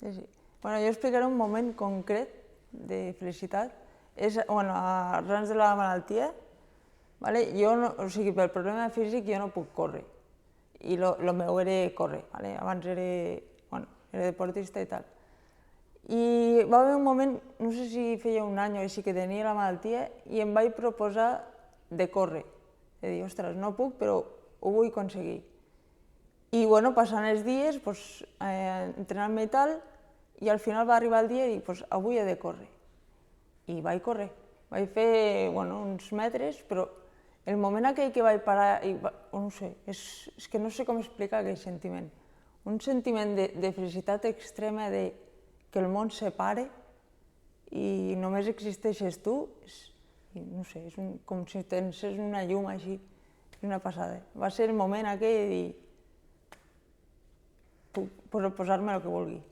Sí, sí. Bueno, jo explicaré un moment concret de felicitat. És, bueno, arran de la malaltia, vale? Jo no, o sigui, pel problema físic jo no puc córrer. I lo meu era córrer, vale? Abans era, bueno, era deportista i tal. I va haver un moment, no sé si feia un any o així que tenia la malaltia, i em vaig proposar de córrer. De dir, ostres, no puc, però ho vull aconseguir. I bueno, passant els dies, pues, entrenant-me i tal, i al final va arribar el dia i dic, pues, avui he de córrer. I vaig córrer. Vaig fer, bueno, uns metres, però el moment aquell que vaig parar, no sé, és que no sé com explicar aquell sentiment. Un sentiment de felicitat extrema, de que el món se pare i només existeixes tu, no sé, és com si t'encés una llum així, és una passada. Va ser el moment aquell de dir, puc posar-me el que vulgui.